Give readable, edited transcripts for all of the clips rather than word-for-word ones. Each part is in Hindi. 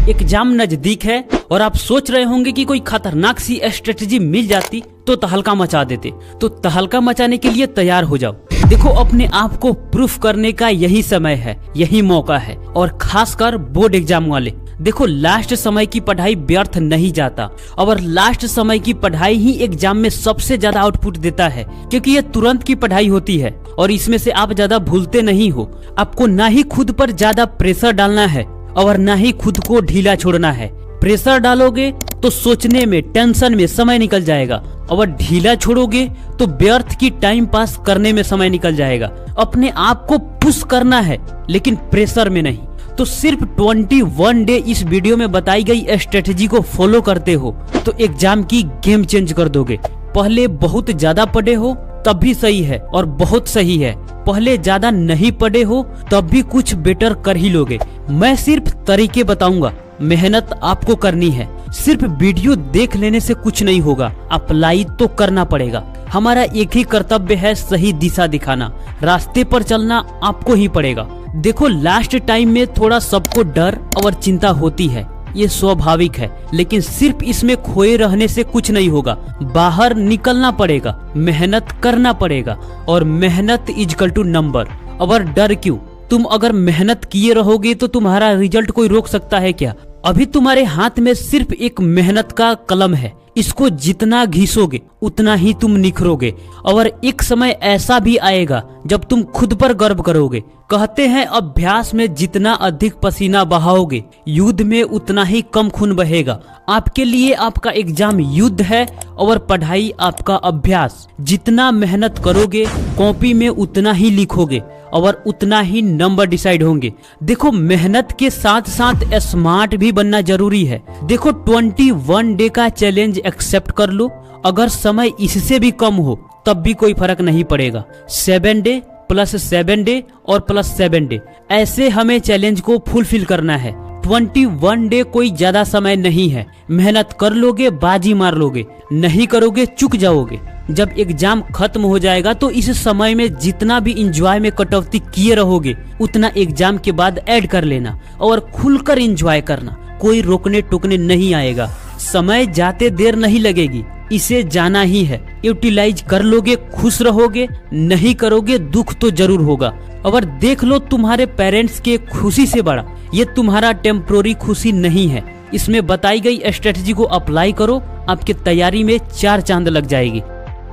एग्जाम नजदीक है और आप सोच रहे होंगे कि कोई खतरनाक सी स्ट्रेटजी मिल जाती तो तहलका मचा देते। तो तहलका मचाने के लिए तैयार हो जाओ। देखो, अपने आप को प्रूफ करने का यही समय है, यही मौका है, और खासकर बोर्ड एग्जाम वाले। देखो, लास्ट समय की पढ़ाई व्यर्थ नहीं जाता, और लास्ट समय की पढ़ाई ही एग्जाम में सबसे ज्यादा आउटपुट देता है, क्योंकि ये तुरंत की पढ़ाई होती है और इसमें से आप ज्यादा भूलते नहीं हो। आपको ना ही खुद पर ज्यादा प्रेशर डालना है और ना ही खुद को ढीला छोड़ना है। प्रेशर डालोगे तो सोचने में, टेंशन में समय निकल जाएगा, और डीला छोड़ोगे तो व्यर्थ की टाइम पास करने में समय निकल जाएगा। अपने आप को पुश करना है, लेकिन प्रेशर में नहीं। तो सिर्फ 21 डे इस वीडियो में बताई गई स्ट्रेटेजी को फॉलो करते हो तो एग्जाम की गेम चेंज कर दोगे। पहले बहुत ज्यादा पढ़े हो तब भी सही है और बहुत सही है। पहले ज्यादा नहीं पढ़े हो तब भी कुछ बेटर कर ही लोगे। मैं सिर्फ तरीके बताऊंगा, मेहनत आपको करनी है। सिर्फ वीडियो देख लेने से कुछ नहीं होगा, अप्लाई तो करना पड़ेगा। हमारा एक ही कर्तव्य है, सही दिशा दिखाना। रास्ते पर चलना आपको ही पड़ेगा। देखो, लास्ट टाइम में थोड़ा सबको डर और चिंता होती है, ये स्वाभाविक है, लेकिन सिर्फ इसमें खोए रहने से कुछ नहीं होगा। बाहर निकलना पड़ेगा, मेहनत करना पड़ेगा, और मेहनत इक्वल टू नंबर। और डर क्यों? तुम अगर मेहनत किए रहोगे तो तुम्हारा रिजल्ट कोई रोक सकता है क्या? अभी तुम्हारे हाथ में सिर्फ एक मेहनत का कलम है। इसको जितना घिसोगे उतना ही तुम निखरोगे, और एक समय ऐसा भी आएगा जब तुम खुद पर गर्व करोगे। कहते हैं, अभ्यास में जितना अधिक पसीना बहाओगे, युद्ध में उतना ही कम खून बहेगा। आपके लिए आपका एग्जाम युद्ध है और पढ़ाई आपका अभ्यास। जितना मेहनत करोगे, कॉपी में उतना ही लिखोगे और उतना ही नंबर डिसाइड होंगे। देखो, मेहनत के साथ साथ स्मार्ट भी बनना जरूरी है। देखो, 21 डे का चैलेंज एक्सेप्ट कर लो। अगर समय इससे भी कम हो तब भी कोई फर्क नहीं पड़ेगा। 7 डे प्लस 7 डे और प्लस 7 डे, ऐसे हमें चैलेंज को फुलफिल करना है। 21 डे कोई ज्यादा समय नहीं है। मेहनत कर लोगे, बाजी मार लोगे। नहीं करोगे, चुक जाओगे। जब एग्जाम खत्म हो जाएगा तो इस समय में जितना भी एंजॉय में कटौती किए रहोगे, उतना एग्जाम के बाद ऐड कर लेना और खुलकर एंजॉय करना। कोई रोकने टोकने नहीं आएगा। समय जाते देर नहीं लगेगी, इसे जाना ही है। यूटिलाइज कर लोगे, खुश रहोगे। नहीं करोगे, दुख तो जरूर होगा। और देख लो, तुम्हारे पेरेंट्स के खुशी से बड़ा ये तुम्हारा टेम्पोररी खुशी नहीं है। इसमें बताई गई स्ट्रेटजी को अप्लाई करो, आपकी तैयारी में 4 चांद लग जाएगी।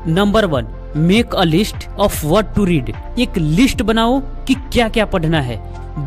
Number 1, make a list of what to read. एक लिस्ट बनाओ कि क्या क्या पढ़ना है।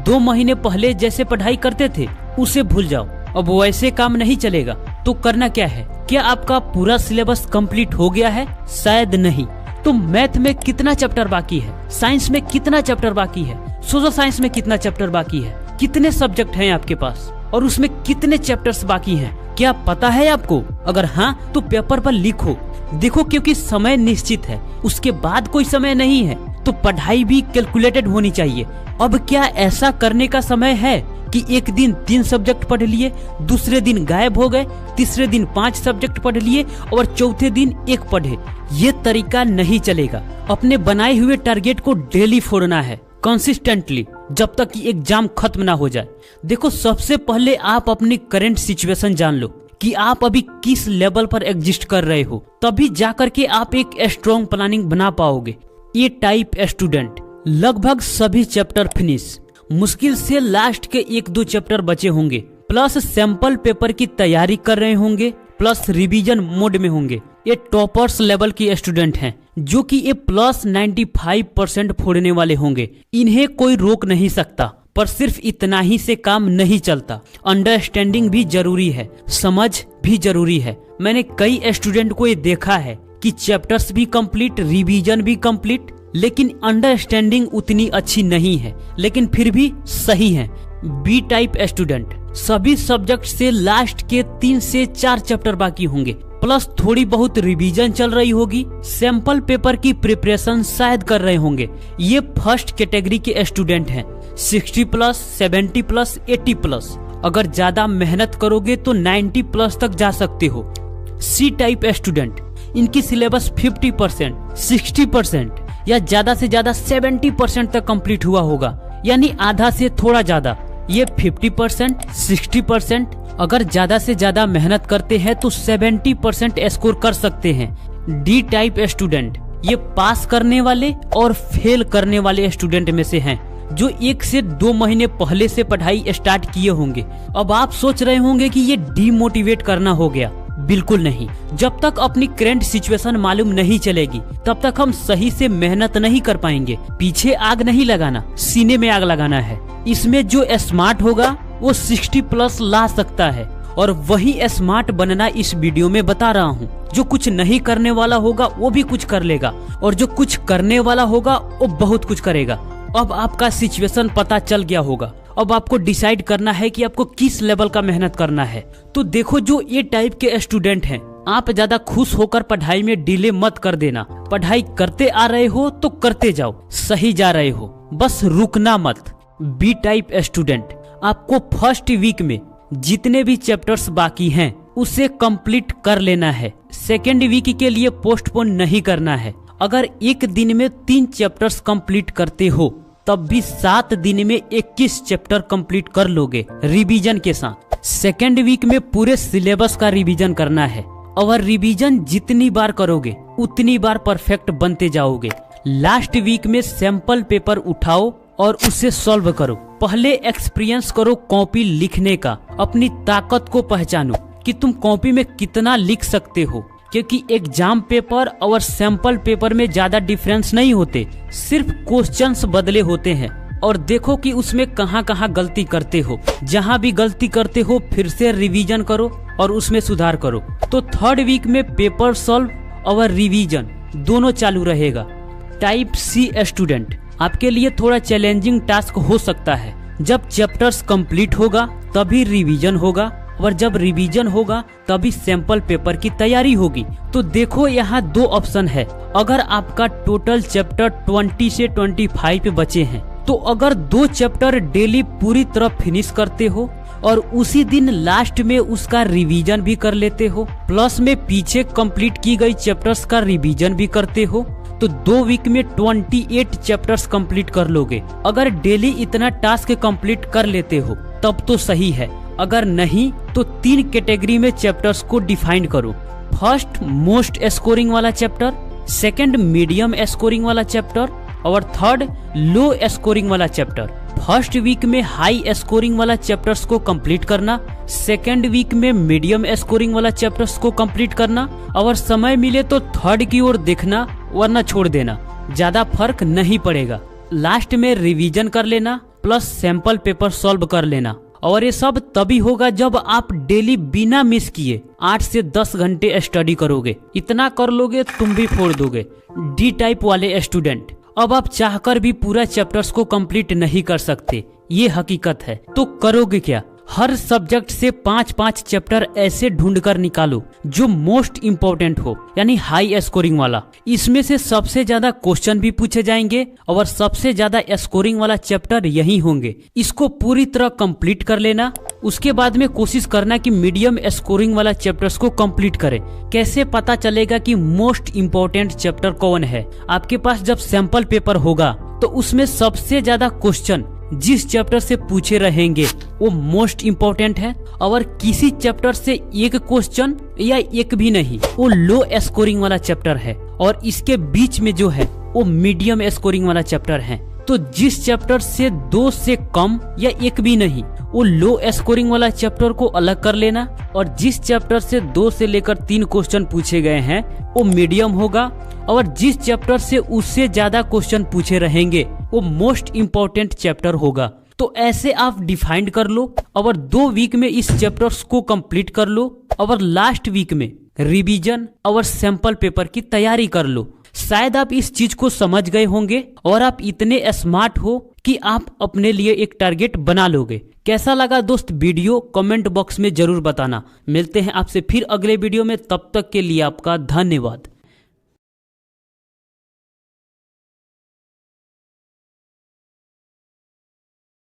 2 महीने पहले जैसे पढ़ाई करते थे उसे भूल जाओ। अब वैसे काम नहीं चलेगा तो करना क्या है? क्या आपका पूरा सिलेबस कंप्लीट हो गया है? शायद नहीं। तो मैथ में कितना चैप्टर बाकी है? साइंस में कितना चैप्टर बाकी है? सोशल साइंस में कितना चैप्टर बाकी है? कितने सब्जेक्ट हैं आपके पास और उसमें कितने चैप्टर्स बाकी हैं? क्या पता है आपको? अगर हाँ तो पेपर पर लिखो। देखो, क्योंकि समय निश्चित है, उसके बाद कोई समय नहीं है, तो पढ़ाई भी कैलकुलेटेड होनी चाहिए। अब क्या ऐसा करने का समय है कि एक दिन 3 सब्जेक्ट पढ़ लिए, दूसरे दिन गायब हो गए, तीसरे दिन 5 सब्जेक्ट पढ़ लिए और चौथे दिन 1 पढ़े? ये तरीका नहीं चलेगा। अपने बनाए हुए टारगेट को डेली फोड़ना है, कंसिस्टेंटली, जब तक कि एग्जाम खत्म ना हो जाए। देखो, सबसे पहले आप अपनी करंट सिचुएशन जान लो कि आप अभी किस लेवल पर एग्जिस्ट कर रहे हो, तभी जाकर के आप एक स्ट्रॉन्ग प्लानिंग बना पाओगे। ये टाइप स्टूडेंट लगभग सभी चैप्टर फिनिश, मुश्किल से लास्ट के 1-2 चैप्टर बचे होंगे, प्लस सैंपल पेपर की तैयारी कर रहे होंगे, प्लस रिवीजन मोड में होंगे। ये टॉपर्स लेवल की स्टूडेंट हैं जो कि ये प्लस 95% फोड़ने वाले होंगे। इन्हें कोई रोक नहीं सकता, पर सिर्फ इतना ही से काम नहीं चलता। अंडरस्टैंडिंग भी जरूरी है, समझ भी जरूरी है। मैंने कई स्टूडेंट को ये देखा है कि चैप्टर्स भी कंप्लीट, रिवीजन भी कंप्लीट, लेकिन अंडरस्टैंडिंग उतनी अच्छी नहीं है, लेकिन फिर भी सही है। बी टाइप स्टूडेंट, सभी सब्जेक्ट से लास्ट के 3 से 4 चैप्टर बाकी होंगे, प्लस थोड़ी बहुत रिवीजन चल रही होगी, सैंपल पेपर की प्रिपरेशन शायद कर रहे होंगे। ये फर्स्ट कैटेगरी के स्टूडेंट हैं, 60+, 70+, 80+। अगर ज्यादा मेहनत करोगे तो 90+ तक जा सकते हो। सी टाइप स्टूडेंट, इनकी सिलेबस 50%, 60% या ज्यादा से ज्यादा 70% तक कंप्लीट हुआ होगा, यानी आधा से थोड़ा ज्यादा। ये 50%, 60%, अगर ज्यादा से ज्यादा मेहनत करते हैं तो 70% स्कोर कर सकते हैं। डी टाइप स्टूडेंट ये पास करने वाले और फेल करने वाले स्टूडेंट में से हैं, जो 1 से 2 महीने पहले से पढ़ाई स्टार्ट किए होंगे। अब आप सोच रहे होंगे कि ये डीमोटिवेट करना हो गया। बिल्कुल नहीं। जब तक अपनी करंट सिचुएशन मालूम नहीं चलेगी तब तक हम सही से मेहनत नहीं कर पाएंगे। पीछे आग नहीं लगाना, सीने में आग लगाना है। इसमें जो स्मार्ट होगा वो 60+ ला सकता है, और वही स्मार्ट बनना इस वीडियो में बता रहा हूँ। जो कुछ नहीं करने वाला होगा वो भी कुछ कर लेगा, और जो कुछ करने वाला होगा वो बहुत कुछ करेगा। अब आपका सिचुएशन पता चल गया होगा। अब आपको डिसाइड करना है कि आपको किस लेवल का मेहनत करना है। तो देखो, जो ए टाइप के स्टूडेंट हैं, आप ज्यादा खुश होकर पढ़ाई में डिले मत कर देना। पढ़ाई करते आ रहे हो तो करते जाओ, सही जा रहे हो, बस रुकना मत। बी टाइप स्टूडेंट, आपको फर्स्ट वीक में जितने भी चैप्टर्स बाकी हैं उसे कंप्लीट कर लेना है। सेकेंड वीक के लिए पोस्टपोन नहीं करना है। अगर एक दिन में 3 चैप्टर्स कंप्लीट करते हो तब भी 7 दिन में 21 चैप्टर कंप्लीट कर लोगे रिवीजन के साथ। सेकेंड वीक में पूरे सिलेबस का रिवीजन करना है, और रिवीजन जितनी बार करोगे उतनी बार परफेक्ट बनते जाओगे। लास्ट वीक में सैंपल पेपर उठाओ और उसे सॉल्व करो। पहले एक्सपीरियंस करो कॉपी लिखने का। अपनी ताकत को पहचानो कि तुम कॉपी में कितना लिख सकते हो, क्योंकि एग्जाम पेपर और सैंपल पेपर में ज्यादा डिफरेंस नहीं होते, सिर्फ क्वेश्चंस बदले होते हैं। और देखो कि उसमें कहाँ कहाँ गलती करते हो। जहाँ भी गलती करते हो फिर से रिवीजन करो और उसमें सुधार करो। तो थर्ड वीक में पेपर सॉल्व और रिवीजन दोनों चालू रहेगा। टाइप सी स्टूडेंट, आपके लिए थोड़ा चैलेंजिंग टास्क हो सकता है। जब चैप्टर्स कंप्लीट होगा तभी रिवीजन होगा, और जब रिवीजन होगा तभी सैंपल पेपर की तैयारी होगी। तो देखो, यहाँ 2 ऑप्शन है। अगर आपका टोटल चैप्टर 20 से 25 बचे हैं, तो अगर 2 चैप्टर डेली पूरी तरह फिनिश करते हो और उसी दिन लास्ट में उसका रिवीजन भी कर लेते हो, प्लस में पीछे कंप्लीट की गई चैप्टर्स का रिवीजन भी करते हो, तो 2 वीक में 28 चैप्टर्स कंप्लीट कर लोगे। अगर डेली इतना टास्क कंप्लीट कर लेते हो तब तो सही है, अगर नहीं तो 3 कैटेगरी में चैप्टर्स को डिफाइन करो। फर्स्ट, मोस्ट स्कोरिंग वाला चैप्टर, सेकंड, मीडियम स्कोरिंग वाला चैप्टर, और थर्ड, लो स्कोरिंग वाला चैप्टर। फर्स्ट वीक में हाई स्कोरिंग वाला चैप्टर्स को कंप्लीट करना, सेकंड वीक में मीडियम स्कोरिंग वाला चैप्टर्स को कंप्लीट करना, और समय मिले तो थर्ड की ओर देखना, वरना छोड़ देना, ज्यादा फर्क नहीं पड़ेगा। लास्ट में रिवीजन कर लेना प्लस सैंपल पेपर सॉल्व कर लेना। और ये सब तभी होगा जब आप डेली बिना मिस किए 8 से 10 घंटे स्टडी करोगे। इतना कर लोगे तुम भी फोड़ दोगे। डी टाइप वाले स्टूडेंट, अब आप चाहकर भी पूरा चैप्टर्स को कंप्लीट नहीं कर सकते, ये हकीकत है। तो करोगे क्या? हर सब्जेक्ट से 5-5 चैप्टर ऐसे ढूंढ कर निकालो जो मोस्ट इम्पोर्टेंट हो, यानी हाई स्कोरिंग वाला। इसमें से सबसे ज्यादा क्वेश्चन भी पूछे जाएंगे और सबसे ज्यादा स्कोरिंग वाला चैप्टर यही होंगे। इसको पूरी तरह कंप्लीट कर लेना। उसके बाद में कोशिश करना कि मीडियम स्कोरिंग वाला चैप्टर्स को कंप्लीट करें। कैसे पता चलेगा कि मोस्ट इम्पोर्टेंट चैप्टर कौन है? आपके पास जब सैंपल पेपर होगा तो उसमें सबसे ज्यादा क्वेश्चन जिस चैप्टर से पूछे रहेंगे वो मोस्ट इम्पोर्टेंट है, और किसी चैप्टर से एक क्वेश्चन या एक भी नहीं, वो लो स्कोरिंग वाला चैप्टर है, और इसके बीच में जो है वो मीडियम स्कोरिंग वाला चैप्टर है। तो जिस चैप्टर से 2 से कम या एक भी नहीं, वो लो स्कोरिंग वाला चैप्टर को अलग कर लेना, और जिस चैप्टर से 2 से लेकर 3 क्वेश्चन पूछे गए हैं वो मीडियम होगा, और जिस चैप्टर से उससे ज्यादा क्वेश्चन पूछे रहेंगे वो मोस्ट इम्पोर्टेंट चैप्टर होगा। तो ऐसे आप डिफाइन कर लो, और 2 वीक में इस चैप्टर्स को कंप्लीट कर लो, और लास्ट वीक में रिवीजन और सैंपल पेपर की तैयारी कर लो। शायद आप इस चीज को समझ गए होंगे और आप इतने स्मार्ट हो कि आप अपने लिए एक टारगेट बना लोगे। कैसा लगा दोस्त वीडियो? कमेंट बॉक्स में जरूर बताना। मिलते हैं आपसे फिर अगले वीडियो में, तब तक के लिए आपका धन्यवाद।